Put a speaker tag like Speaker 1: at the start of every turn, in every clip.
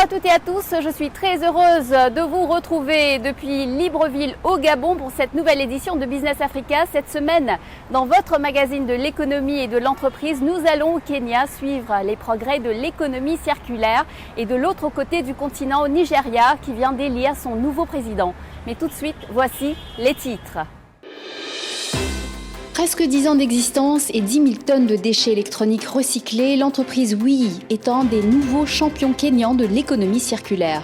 Speaker 1: à toutes et à tous, je suis très heureuse de vous retrouver depuis Libreville au Gabon pour cette nouvelle édition de Business Africa. Cette semaine, dans votre magazine de l'économie et de l'entreprise, nous allons au Kenya suivre les progrès de l'économie circulaire et de l'autre côté du continent au Nigeria qui vient d'élire son nouveau président. Mais tout de suite, voici les titres. Presque 10 ans d'existence et 10 000 tonnes de déchets électroniques recyclés, l'entreprise WII est un des nouveaux champions kenyans de l'économie circulaire.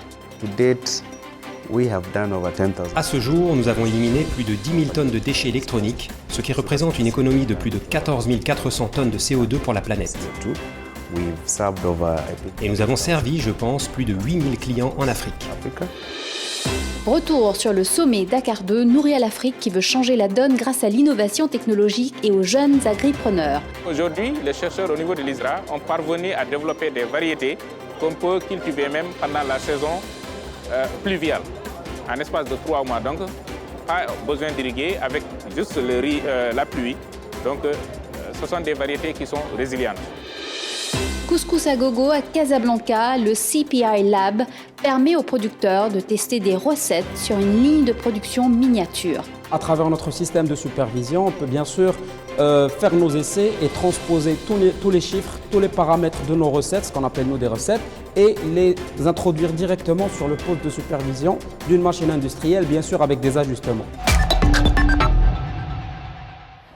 Speaker 2: À ce jour, nous avons éliminé plus de 10 000 tonnes de déchets électroniques, ce qui représente une économie de plus de 14 400 tonnes de CO2 pour la planète. Et nous avons servi, je pense, plus de 8 000 clients en Afrique.
Speaker 1: Retour sur le sommet Dakar 2, Nourrir l'Afrique qui veut changer la donne grâce à l'innovation technologique et aux jeunes agripreneurs.
Speaker 3: Aujourd'hui, les chercheurs au niveau de l'ISRA ont parvenu à développer des variétés qu'on peut cultiver même pendant la saison pluviale, en espace de 3 mois. Donc, pas besoin d'irriguer avec juste la pluie. Donc, ce sont des variétés qui sont résilientes.
Speaker 1: Couscous à gogo à Casablanca, le CPI Lab permet aux producteurs de tester des recettes sur une ligne de production miniature.
Speaker 4: À travers notre système de supervision, on peut bien sûr faire nos essais et transposer tous les chiffres, tous les paramètres de nos recettes, ce qu'on appelle nous des recettes, et les introduire directement sur le poste de supervision d'une machine industrielle, bien sûr avec des ajustements.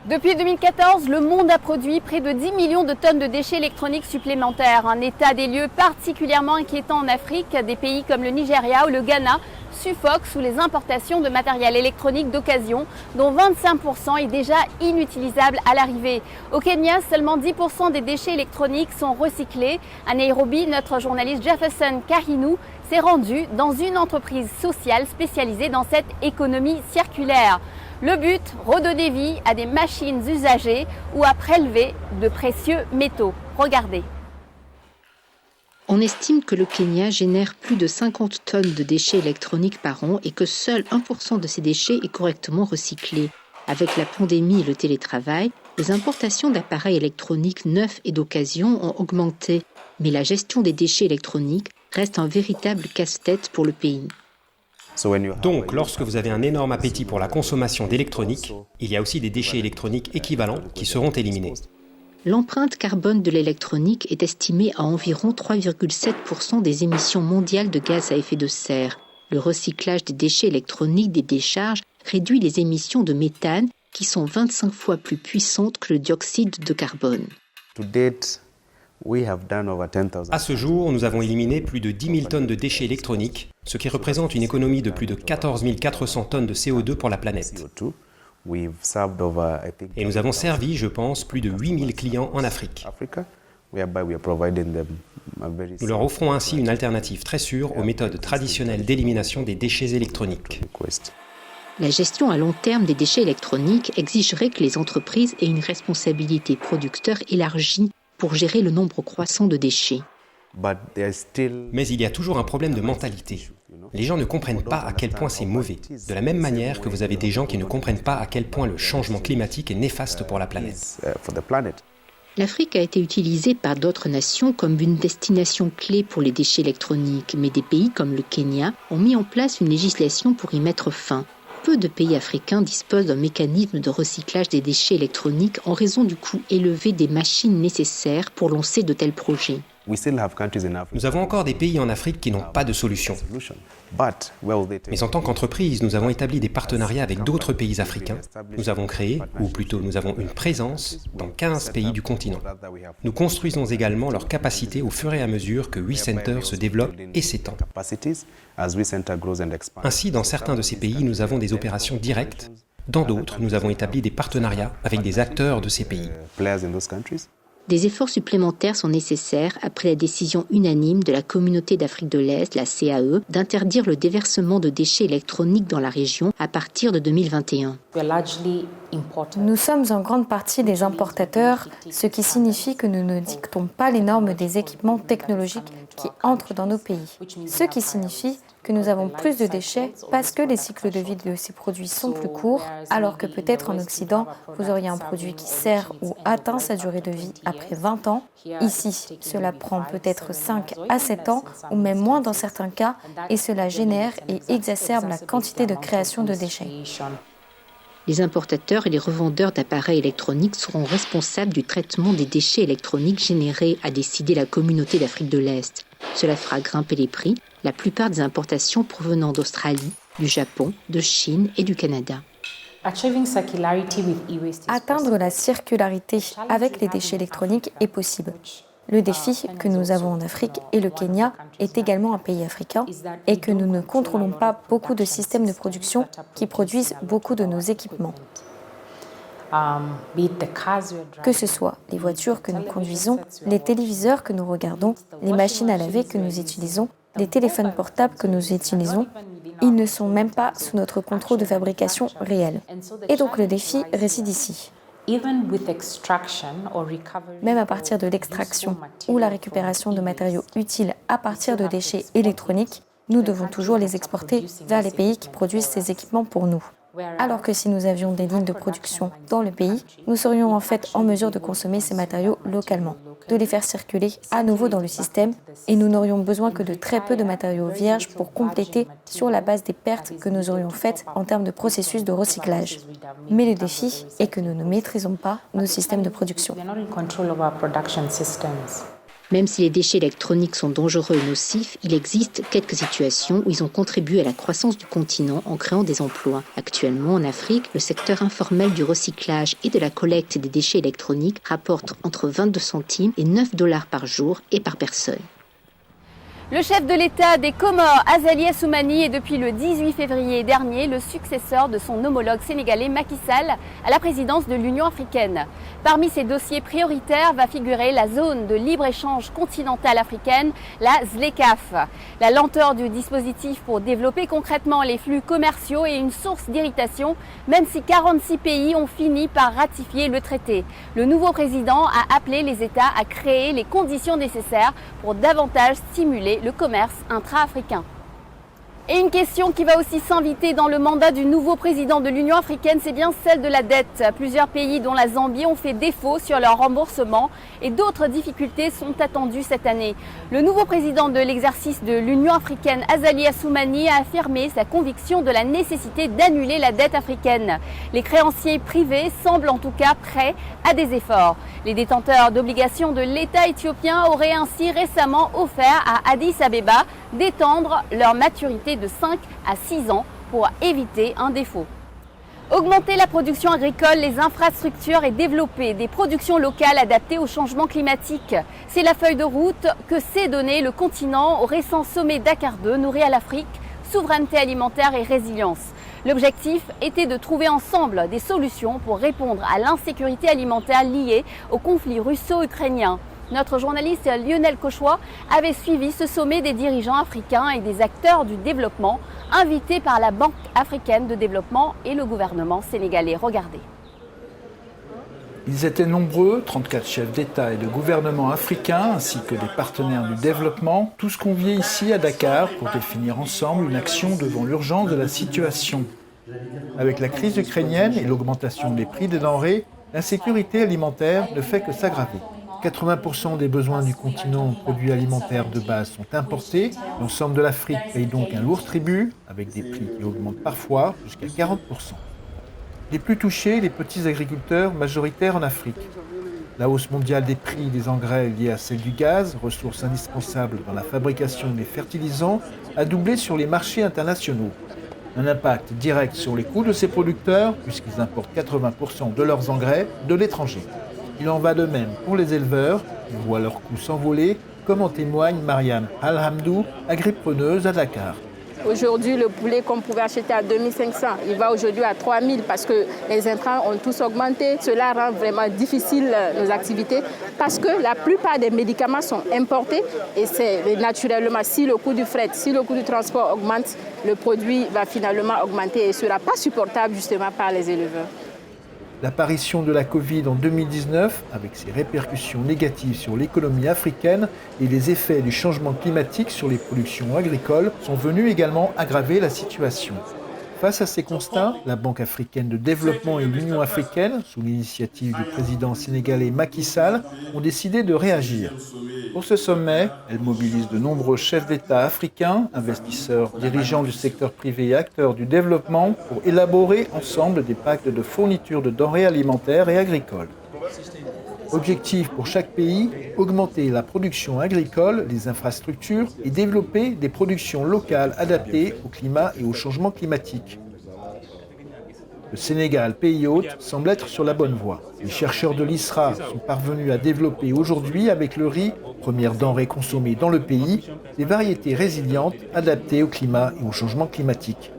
Speaker 1: Depuis 2014, le monde a produit près de 10 millions de tonnes de déchets électroniques supplémentaires. Un état des lieux particulièrement inquiétant en Afrique. Des pays comme le Nigeria ou le Ghana suffoquent sous les importations de matériel électronique d'occasion, dont 25% est déjà inutilisable à l'arrivée. Au Kenya, seulement 10% des déchets électroniques sont recyclés. À Nairobi, notre journaliste Jefferson Kahinu s'est rendu dans une entreprise sociale spécialisée dans cette économie circulaire. Le but, redonner vie à des machines usagées ou à prélever de précieux métaux. Regardez.
Speaker 5: On estime que le Kenya génère plus de 50 tonnes de déchets électroniques par an et que seul 1% de ces déchets est correctement recyclé. Avec la pandémie et le télétravail, les importations d'appareils électroniques neufs et d'occasion ont augmenté. Mais la gestion des déchets électroniques reste un véritable casse-tête pour le pays.
Speaker 2: Donc, lorsque vous avez un énorme appétit pour la consommation d'électronique, il y a aussi des déchets électroniques équivalents qui seront éliminés.
Speaker 5: L'empreinte carbone de l'électronique est estimée à environ 3,7% des émissions mondiales de gaz à effet de serre. Le recyclage des déchets électroniques des décharges réduit les émissions de méthane qui sont 25 fois plus puissantes que le dioxyde de carbone.
Speaker 2: À ce jour, nous avons éliminé plus de 10 000 tonnes de déchets électroniques, ce qui représente une économie de plus de 14 400 tonnes de CO2 pour la planète. Et nous avons servi, je pense, plus de 8 000 clients en Afrique. Nous leur offrons ainsi une alternative très sûre aux méthodes traditionnelles d'élimination des déchets électroniques.
Speaker 5: La gestion à long terme des déchets électroniques exigerait que les entreprises aient une responsabilité producteur élargie pour gérer le nombre croissant de déchets.
Speaker 2: Mais il y a toujours un problème de mentalité. Les gens ne comprennent pas à quel point c'est mauvais, de la même manière que vous avez des gens qui ne comprennent pas à quel point le changement climatique est néfaste pour la planète.
Speaker 5: L'Afrique a été utilisée par d'autres nations comme une destination clé pour les déchets électroniques, mais des pays comme le Kenya ont mis en place une législation pour y mettre fin. Peu de pays africains disposent d'un mécanisme de recyclage des déchets électroniques en raison du coût élevé des machines nécessaires pour lancer de tels projets.
Speaker 2: Nous avons encore des pays en Afrique qui n'ont pas de solution. Mais en tant qu'entreprise, nous avons établi des partenariats avec d'autres pays africains. Nous avons créé, ou plutôt nous avons une présence, dans 15 pays du continent. Nous construisons également leurs capacités au fur et à mesure que WeCenter se développe et s'étend. Ainsi, dans certains de ces pays, nous avons des opérations directes. Dans d'autres, nous avons établi des partenariats avec des acteurs de ces pays.
Speaker 5: Des efforts supplémentaires sont nécessaires après la décision unanime de la Communauté d'Afrique de l'Est, la CAE, d'interdire le déversement de déchets électroniques dans la région à partir de 2021.
Speaker 6: Nous sommes en grande partie des importateurs, ce qui signifie que nous ne dictons pas les normes des équipements technologiques qui entrent dans nos pays. Ce qui signifie que nous avons plus de déchets parce que les cycles de vie de ces produits sont plus courts, alors que peut-être en Occident, vous auriez un produit qui sert ou atteint sa durée de vie après 20 ans. Ici, cela prend peut-être 5 à 7 ans, ou même moins dans certains cas, et cela génère et exacerbe la quantité de création de déchets.
Speaker 5: Les importateurs et les revendeurs d'appareils électroniques seront responsables du traitement des déchets électroniques générés, a décidé la communauté d'Afrique de l'Est. Cela fera grimper les prix, la plupart des importations provenant d'Australie, du Japon, de Chine et du Canada.
Speaker 6: Atteindre la circularité avec les déchets électroniques est possible. Le défi que nous avons en Afrique, et le Kenya est également un pays africain, est que nous ne contrôlons pas beaucoup de systèmes de production qui produisent beaucoup de nos équipements. Que ce soit les voitures que nous conduisons, les téléviseurs que nous regardons, les machines à laver que nous utilisons, les téléphones portables que nous utilisons, ils ne sont même pas sous notre contrôle de fabrication réel. Et donc le défi réside ici. Même à partir de l'extraction ou la récupération de matériaux utiles à partir de déchets électroniques, nous devons toujours les exporter vers les pays qui produisent ces équipements pour nous. Alors que si nous avions des lignes de production dans le pays, nous serions en fait en mesure de consommer ces matériaux localement, de les faire circuler à nouveau dans le système, et nous n'aurions besoin que de très peu de matériaux vierges pour compléter sur la base des pertes que nous aurions faites en termes de processus de recyclage. Mais le défi est que nous ne maîtrisons pas nos systèmes de production.
Speaker 5: Même si les déchets électroniques sont dangereux et nocifs, il existe quelques situations où ils ont contribué à la croissance du continent en créant des emplois. Actuellement, en Afrique, le secteur informel du recyclage et de la collecte des déchets électroniques rapporte entre 22 centimes et 9 $ par jour et par personne.
Speaker 1: Le chef de l'État des Comores, Azali Assoumani, est depuis le 18 février dernier le successeur de son homologue sénégalais Macky Sall à la présidence de l'Union africaine. Parmi ses dossiers prioritaires va figurer la zone de libre-échange continentale africaine, la ZLECAf. La lenteur du dispositif pour développer concrètement les flux commerciaux est une source d'irritation, même si 46 pays ont fini par ratifier le traité. Le nouveau président a appelé les États à créer les conditions nécessaires pour davantage stimuler le commerce intra-africain. Et une question qui va aussi s'inviter dans le mandat du nouveau président de l'Union africaine, c'est bien celle de la dette. Plusieurs pays, dont la Zambie, ont fait défaut sur leur remboursement et d'autres difficultés sont attendues cette année. Le nouveau président de l'exercice de l'Union africaine, Azali Assoumani, a affirmé sa conviction de la nécessité d'annuler la dette africaine. Les créanciers privés semblent en tout cas prêts à des efforts. Les détenteurs d'obligations de l'État éthiopien auraient ainsi récemment offert à Addis Abeba d'étendre leur maturité de 5 à 6 ans pour éviter un défaut. Augmenter la production agricole, les infrastructures et développer des productions locales adaptées au changement climatique. C'est la feuille de route que s'est donnée le continent au récent sommet Dakar 2, Nourrir l'Afrique, souveraineté alimentaire et résilience. L'objectif était de trouver ensemble des solutions pour répondre à l'insécurité alimentaire liée au conflit russo-ukrainien. Notre journaliste Lionel Cauchois avait suivi ce sommet des dirigeants africains et des acteurs du développement invités par la Banque africaine de développement et le gouvernement sénégalais. Regardez.
Speaker 7: Ils étaient nombreux, 34 chefs d'État et de gouvernement africains, ainsi que des partenaires du développement, tous conviés ici à Dakar pour définir ensemble une action devant l'urgence de la situation. Avec la crise ukrainienne et l'augmentation des prix des denrées, l'insécurité alimentaire ne fait que s'aggraver. 80% des besoins du continent en produits alimentaires de base sont importés. L'ensemble de l'Afrique paye donc un lourd tribut, avec des prix qui augmentent parfois jusqu'à 40%. Les plus touchés, les petits agriculteurs majoritaires en Afrique. La hausse mondiale des prix des engrais liés à celle du gaz, ressource indispensable dans la fabrication des fertilisants, a doublé sur les marchés internationaux. Un impact direct sur les coûts de ces producteurs, puisqu'ils importent 80% de leurs engrais de l'étranger. Il en va de même pour les éleveurs, qui voient leurs coûts s'envoler, comme en témoigne Mariam Alhamdou, agripreneuse à Dakar.
Speaker 8: Aujourd'hui, le poulet qu'on pouvait acheter à 2500, il va aujourd'hui à 3000 parce que les intrants ont tous augmenté. Cela rend vraiment difficile nos activités parce que la plupart des médicaments sont importés et c'est naturellement, si le coût du fret, si le coût du transport augmente, le produit va finalement augmenter et ne sera pas supportable justement par les éleveurs.
Speaker 7: L'apparition de la Covid en 2019, avec ses répercussions négatives sur l'économie africaine et les effets du changement climatique sur les productions agricoles, sont venus également aggraver la situation. Face à ces constats, la Banque africaine de développement et l'Union africaine, sous l'initiative du président sénégalais Macky Sall, ont décidé de réagir. Pour ce sommet, elle mobilise de nombreux chefs d'État africains, investisseurs, dirigeants du secteur privé et acteurs du développement pour élaborer ensemble des pactes de fourniture de denrées alimentaires et agricoles. Objectif pour chaque pays, augmenter la production agricole, les infrastructures et développer des productions locales adaptées au climat et au changement climatique. Le Sénégal, pays hôte, semble être sur la bonne voie. Les chercheurs de l'ISRA sont parvenus à développer aujourd'hui avec le riz, première denrée consommée dans le pays, des variétés résilientes adaptées au climat et au changement climatique.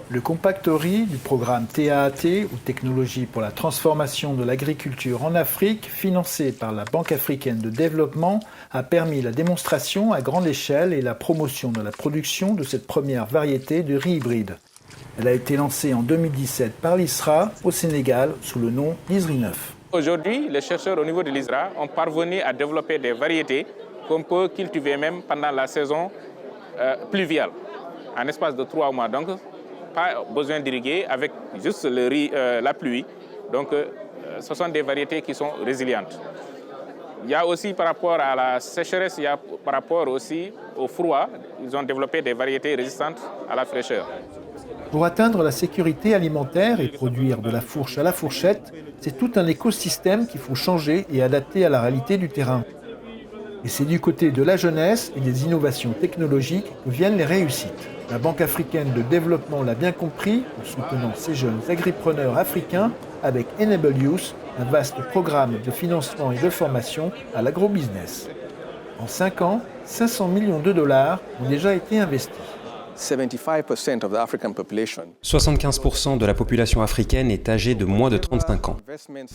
Speaker 7: Le compact riz du programme TAAT, ou Technologie pour la transformation de l'agriculture en Afrique, financé par la Banque africaine de développement, a permis la démonstration à grande échelle et la promotion de la production de cette première variété de riz hybride. Elle a été lancée en 2017 par l'ISRA au Sénégal sous le nom d'ISRI 9.
Speaker 3: Aujourd'hui, les chercheurs au niveau de l'ISRA ont parvenu à développer des variétés qu'on peut cultiver même pendant la saison pluviale, en espace de 3 mois. Donc, pas besoin d'irriguer avec juste le riz, la pluie. Donc, ce sont des variétés qui sont résilientes. Il y a aussi par rapport à la sécheresse, il y a par rapport aussi au froid, ils ont développé des variétés résistantes à la fraîcheur.
Speaker 7: Pour atteindre la sécurité alimentaire et produire de la fourche à la fourchette, c'est tout un écosystème qu'il faut changer et adapter à la réalité du terrain. Et c'est du côté de la jeunesse et des innovations technologiques que viennent les réussites. La Banque africaine de développement l'a bien compris en soutenant ces jeunes agripreneurs africains avec Enable Youth, un vaste programme de financement et de formation à l'agrobusiness. En 5 ans, 500 millions de dollars ont déjà été investis.
Speaker 2: 75% de la population africaine est âgée de moins de 35 ans.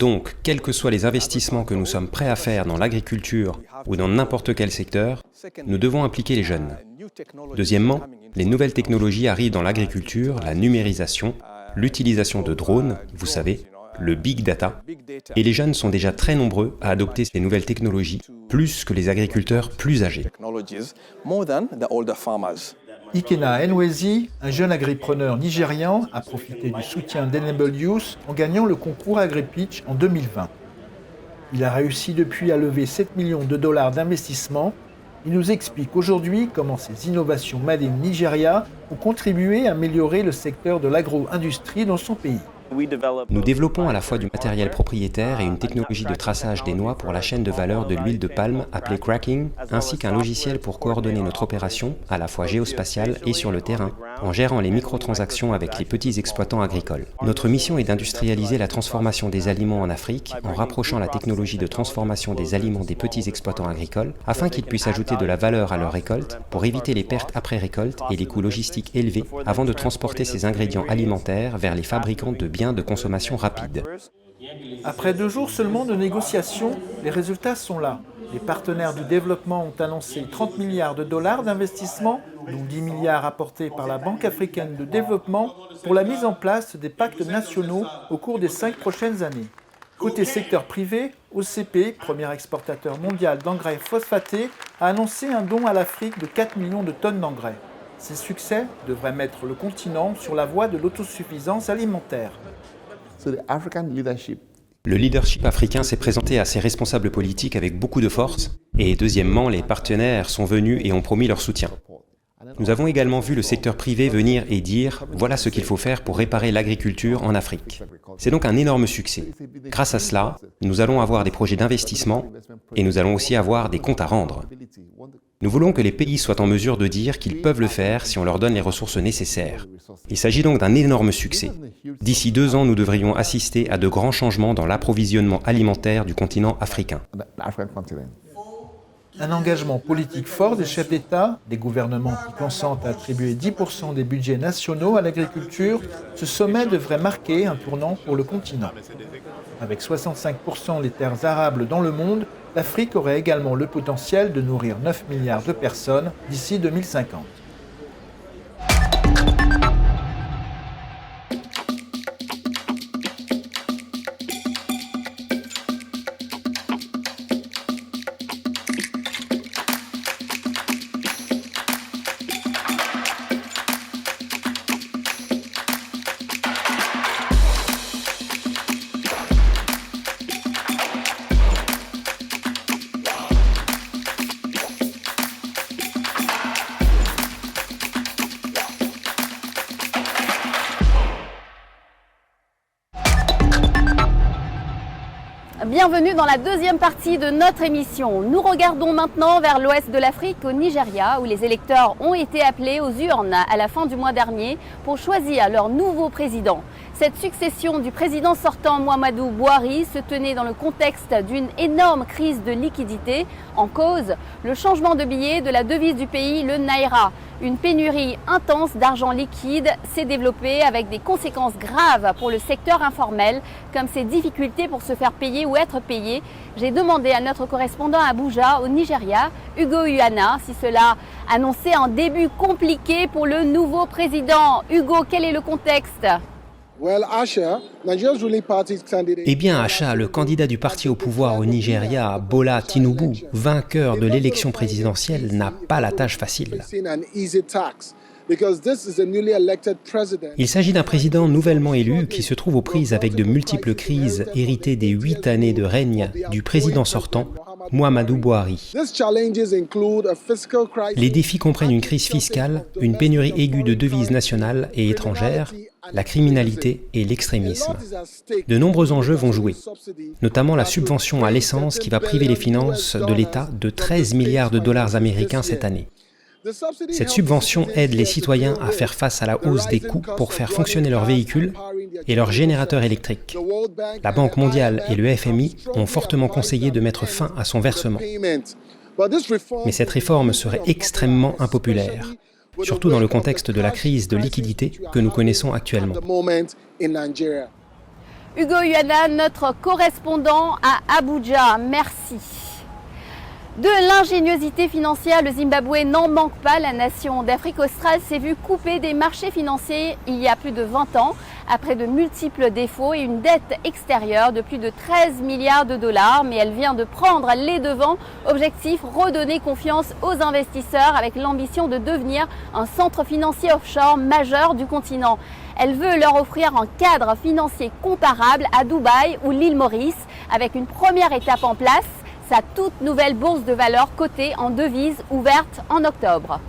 Speaker 2: Donc, quels que soient les investissements que nous sommes prêts à faire dans l'agriculture ou dans n'importe quel secteur, nous devons impliquer les jeunes. Deuxièmement, les nouvelles technologies arrivent dans l'agriculture, la numérisation, l'utilisation de drones, vous savez, le big data, et les jeunes sont déjà très nombreux à adopter ces nouvelles technologies, plus que les agriculteurs plus âgés.
Speaker 7: Ikena Enwezi, un jeune agripreneur nigérian, a profité du soutien d'Enable Youth en gagnant le concours AgriPitch en 2020. Il a réussi depuis à lever 7 millions de dollars d'investissement. Il nous explique aujourd'hui comment ces innovations Made in Nigeria ont contribué à améliorer le secteur de l'agro-industrie dans son pays.
Speaker 2: Nous développons à la fois du matériel propriétaire et une technologie de traçage des noix pour la chaîne de valeur de l'huile de palme appelée cracking, ainsi qu'un logiciel pour coordonner notre opération, à la fois géospatiale et sur le terrain, en gérant les microtransactions avec les petits exploitants agricoles. Notre mission est d'industrialiser la transformation des aliments en Afrique en rapprochant la technologie de transformation des aliments des petits exploitants agricoles afin qu'ils puissent ajouter de la valeur à leur récolte pour éviter les pertes après récolte et les coûts logistiques élevés avant de transporter ces ingrédients alimentaires vers les fabricants de biens de consommation rapide.
Speaker 7: Après 2 jours seulement de négociations, les résultats sont là. Les partenaires du développement ont annoncé 30 milliards de dollars d'investissement, dont 10 milliards apportés par la Banque africaine de développement pour la mise en place des pactes nationaux au cours des 5 prochaines années. Côté secteur privé, OCP, premier exportateur mondial d'engrais phosphatés, a annoncé un don à l'Afrique de 4 millions de tonnes d'engrais. Ces succès devraient mettre le continent sur la voie de l'autosuffisance alimentaire.
Speaker 2: Le leadership africain s'est présenté à ses responsables politiques avec beaucoup de force, et deuxièmement, les partenaires sont venus et ont promis leur soutien. Nous avons également vu le secteur privé venir et dire « voilà ce qu'il faut faire pour réparer l'agriculture en Afrique ». C'est donc un énorme succès. Grâce à cela, nous allons avoir des projets d'investissement et nous allons aussi avoir des comptes à rendre. Nous voulons que les pays soient en mesure de dire qu'ils peuvent le faire si on leur donne les ressources nécessaires. Il s'agit donc d'un énorme succès. D'ici 2 ans, nous devrions assister à de grands changements dans l'approvisionnement alimentaire du continent africain.
Speaker 7: Un engagement politique fort des chefs d'État, des gouvernements qui consentent à attribuer 10% des budgets nationaux à l'agriculture, ce sommet devrait marquer un tournant pour le continent. Avec 65% des terres arables dans le monde, l'Afrique aurait également le potentiel de nourrir 9 milliards de personnes d'ici 2050.
Speaker 1: Bienvenue dans la deuxième partie de notre émission. Nous regardons maintenant vers l'ouest de l'Afrique, au Nigeria, où les électeurs ont été appelés aux urnes à la fin du mois dernier pour choisir leur nouveau président. Cette succession du président sortant Muhammadu Buhari se tenait dans le contexte d'une énorme crise de liquidité. En cause, le changement de billet de la devise du pays, le Naira. Une pénurie intense d'argent liquide s'est développée avec des conséquences graves pour le secteur informel, comme ces difficultés pour se faire payer ou être payé. J'ai demandé à notre correspondant à Abuja, au Nigeria, Ugo Uyana, si cela annonçait un début compliqué pour le nouveau président. Ugo, quel est le contexte ?
Speaker 2: Eh bien, Acha, le candidat du parti au pouvoir au Nigeria, Bola Tinubu, vainqueur de l'élection présidentielle, n'a pas la tâche facile. Il s'agit d'un président nouvellement élu qui se trouve aux prises avec de multiples crises héritées des 8 années de règne du président sortant, Muhammadu Buhari. Les défis comprennent une crise fiscale, une pénurie aiguë de devises nationales et étrangères, la criminalité et l'extrémisme. De nombreux enjeux vont jouer, notamment la subvention à l'essence qui va priver les finances de l'État de 13 milliards de dollars américains cette année. Cette subvention aide les citoyens à faire face à la hausse des coûts pour faire fonctionner leurs véhicules et leurs générateurs électriques. La Banque mondiale et le FMI ont fortement conseillé de mettre fin à son versement. Mais cette réforme serait extrêmement impopulaire, surtout dans le contexte de la crise de liquidité que nous connaissons actuellement.
Speaker 1: Ugo Uyana, notre correspondant à Abuja, merci. De l'ingéniosité financière, le Zimbabwe n'en manque pas. La nation d'Afrique australe s'est vue couper des marchés financiers il y a plus de 20 ans, après de multiples défauts et une dette extérieure de plus de 13 milliards de dollars. Mais elle vient de prendre les devants. Objectif, redonner confiance aux investisseurs avec l'ambition de devenir un centre financier offshore majeur du continent. Elle veut leur offrir un cadre financier comparable à Dubaï ou l'île Maurice, avec une première étape en place, sa toute nouvelle bourse de valeur cotée en devises ouverte en octobre.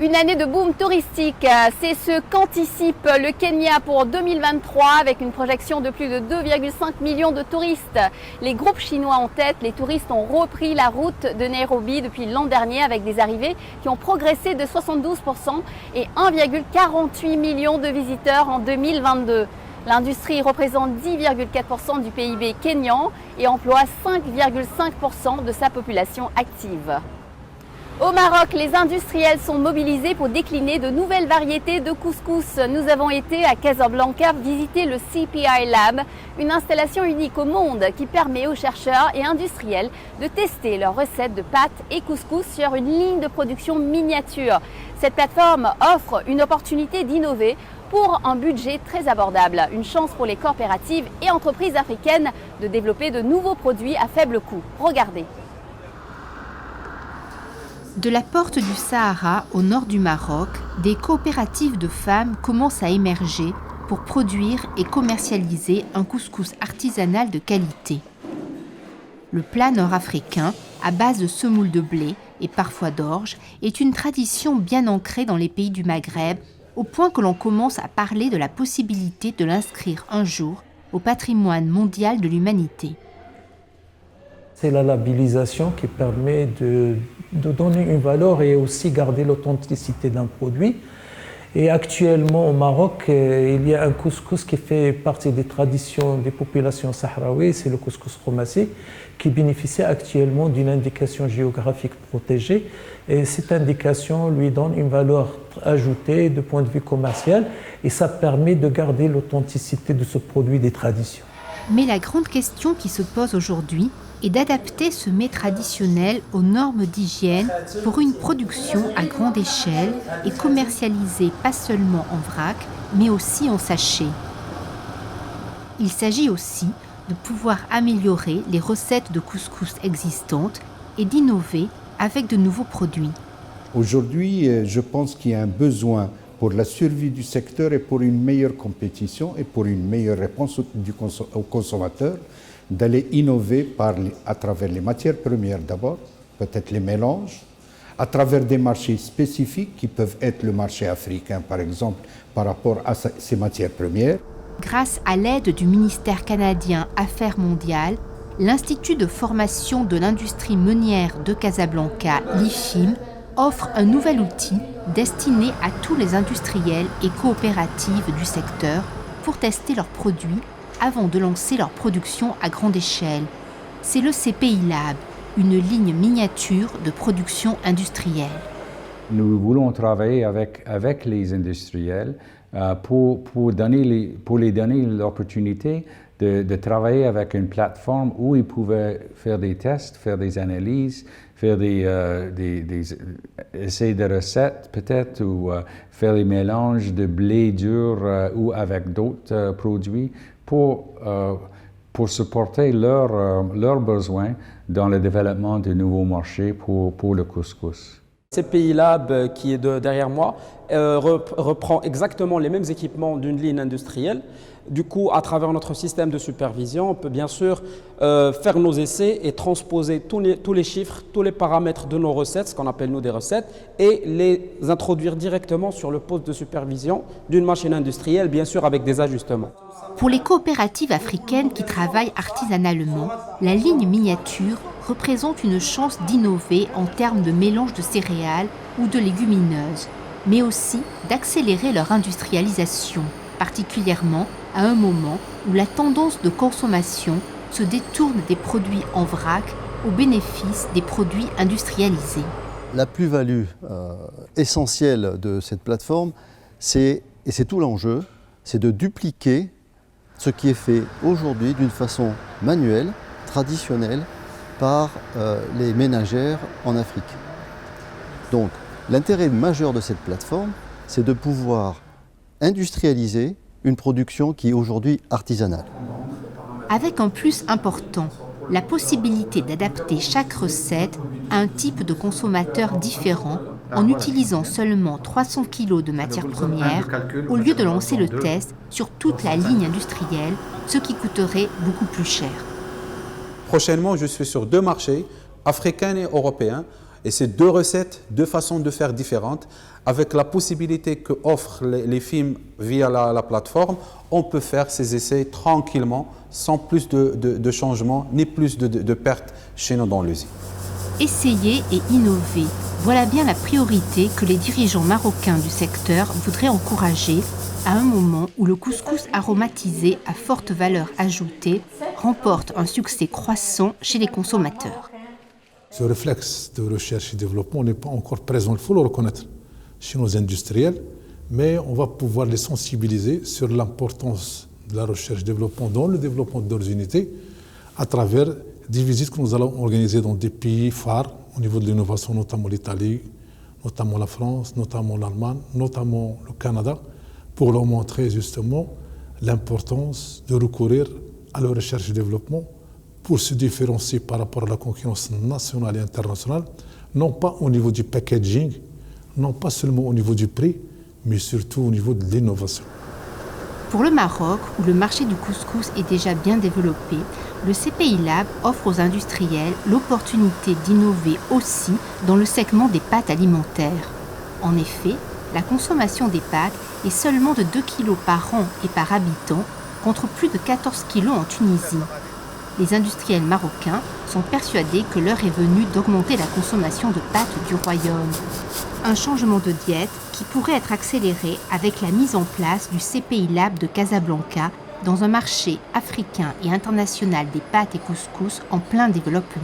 Speaker 1: Une année de boom touristique, c'est ce qu'anticipe le Kenya pour 2023 avec une projection de plus de 2,5 millions de touristes. Les groupes chinois en tête, les touristes ont repris la route de Nairobi depuis l'an dernier avec des arrivées qui ont progressé de 72% et 1,48 million de visiteurs en 2022. L'industrie représente 10,4% du PIB kényan et emploie 5,5% de sa population active. Au Maroc, les industriels sont mobilisés pour décliner de nouvelles variétés de couscous. Nous avons été à Casablanca visiter le CPI Lab, une installation unique au monde qui permet aux chercheurs et industriels de tester leurs recettes de pâtes et couscous sur une ligne de production miniature. Cette plateforme offre une opportunité d'innover pour un budget très abordable. Une chance pour les coopératives et entreprises africaines de développer de nouveaux produits à faible coût. Regardez.
Speaker 5: De la porte du Sahara au nord du Maroc, des coopératives de femmes commencent à émerger pour produire et commercialiser un couscous artisanal de qualité. Le plat nord-africain, à base de semoule de blé et parfois d'orge, est une tradition bien ancrée dans les pays du Maghreb, au point que l'on commence à parler de la possibilité de l'inscrire un jour au patrimoine mondial de l'humanité.
Speaker 9: C'est la labellisation qui permet de donner une valeur et aussi garder l'authenticité d'un produit. Et actuellement au Maroc, il y a un couscous qui fait partie des traditions des populations sahraouies, c'est le couscous romassé, qui bénéficie actuellement d'une indication géographique protégée. Et cette indication lui donne une valeur ajoutée de point de vue commercial et ça permet de garder l'authenticité de ce produit des traditions.
Speaker 5: Mais la grande question qui se pose aujourd'hui est d'adapter ce mets traditionnel aux normes d'hygiène pour une production à grande échelle et commercialisée pas seulement en vrac, mais aussi en sachet. Il s'agit aussi de pouvoir améliorer les recettes de couscous existantes et d'innover avec de nouveaux produits.
Speaker 10: Aujourd'hui, je pense qu'il y a un besoin pour la survie du secteur et pour une meilleure compétition et pour une meilleure réponse aux consommateurs, d'aller innover à travers les matières premières d'abord, peut-être les mélanges, à travers des marchés spécifiques qui peuvent être le marché africain par exemple par rapport à ces matières premières.
Speaker 5: Grâce à l'aide du ministère canadien Affaires mondiales, l'Institut de formation de l'industrie meunière de Casablanca, l'IFIM, offre un nouvel outil destiné à tous les industriels et coopératives du secteur pour tester leurs produits avant de lancer leur production à grande échelle. C'est le CPI Lab, une ligne miniature de production industrielle.
Speaker 11: Nous voulons travailler avec les industriels pour les donner l'opportunité de travailler avec une plateforme où ils pouvaient faire des tests, faire des analyses, faire des essais de recettes peut-être, ou faire des mélanges de blé dur ou avec d'autres produits pour supporter leurs besoins dans le développement de nouveaux marchés pour le couscous.
Speaker 4: CPI Lab, qui est derrière moi, reprend exactement les mêmes équipements d'une ligne industrielle. Du coup, à travers notre système de supervision, on peut bien sûr faire nos essais et transposer tous les chiffres, tous les paramètres de nos recettes, ce qu'on appelle nous des recettes, et les introduire directement sur le poste de supervision d'une machine industrielle, bien sûr avec des ajustements.
Speaker 5: Pour les coopératives africaines qui travaillent artisanalement, la ligne miniature représente une chance d'innover en termes de mélange de céréales ou de légumineuses, mais aussi d'accélérer leur industrialisation, particulièrement à un moment où la tendance de consommation se détourne des produits en vrac au bénéfice des produits industrialisés.
Speaker 12: La plus-value essentielle de cette plateforme, et c'est tout l'enjeu, c'est de dupliquer ce qui est fait aujourd'hui d'une façon manuelle, traditionnelle, par les ménagères en Afrique. Donc, l'intérêt majeur de cette plateforme, c'est de pouvoir industrialiser une production qui est aujourd'hui artisanale.
Speaker 5: Avec un plus important, la possibilité d'adapter chaque recette à un type de consommateur différent en utilisant seulement 300 kg de matières premières au lieu de lancer le test sur toute la ligne industrielle, ce qui coûterait beaucoup plus cher.
Speaker 13: Prochainement, je suis sur 2 marchés, africains et européens, et c'est 2 recettes, 2 façons de faire différentes. Avec la possibilité qu'offrent les films via la plateforme, on peut faire ces essais tranquillement, sans plus de changements, ni plus de pertes chez nous dans l'usine.
Speaker 5: Essayer et innover, voilà bien la priorité que les dirigeants marocains du secteur voudraient encourager à un moment où le couscous aromatisé à forte valeur ajoutée remporte un succès croissant chez les consommateurs.
Speaker 14: Ce réflexe de recherche et développement n'est pas encore présent, il faut le reconnaître, chez nos industriels, mais on va pouvoir les sensibiliser sur l'importance de la recherche et développement dans le développement de leurs unités à travers des visites que nous allons organiser dans des pays phares au niveau de l'innovation, notamment l'Italie, notamment la France, notamment l'Allemagne, notamment le Canada, pour leur montrer justement l'importance de recourir à la recherche et développement pour se différencier par rapport à la concurrence nationale et internationale, non pas au niveau du packaging, non pas seulement au niveau du prix, mais surtout au niveau de l'innovation.
Speaker 5: Pour le Maroc, où le marché du couscous est déjà bien développé, le CPI Lab offre aux industriels l'opportunité d'innover aussi dans le segment des pâtes alimentaires. En effet, la consommation des pâtes est seulement de 2 kg par an et par habitant, contre plus de 14 kg en Tunisie. Les industriels marocains sont persuadés que l'heure est venue d'augmenter la consommation de pâtes du royaume. Un changement de diète qui pourrait être accéléré avec la mise en place du CPI Lab de Casablanca dans un marché africain et international des pâtes et couscous en plein développement.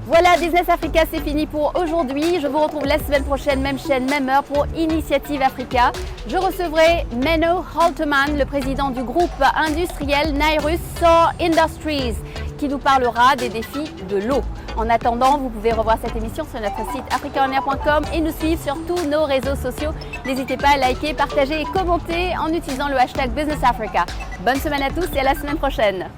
Speaker 1: Voilà, Business Africa, c'est fini pour aujourd'hui. Je vous retrouve la semaine prochaine, même chaîne, même heure pour Initiative Africa. Je recevrai Menno Halteman, le président du groupe industriel Nairus Soar Industries, qui nous parlera des défis de l'eau. En attendant, vous pouvez revoir cette émission sur notre site africaonair.com et nous suivre sur tous nos réseaux sociaux. N'hésitez pas à liker, partager et commenter en utilisant le hashtag Business Africa. Bonne semaine à tous et à la semaine prochaine.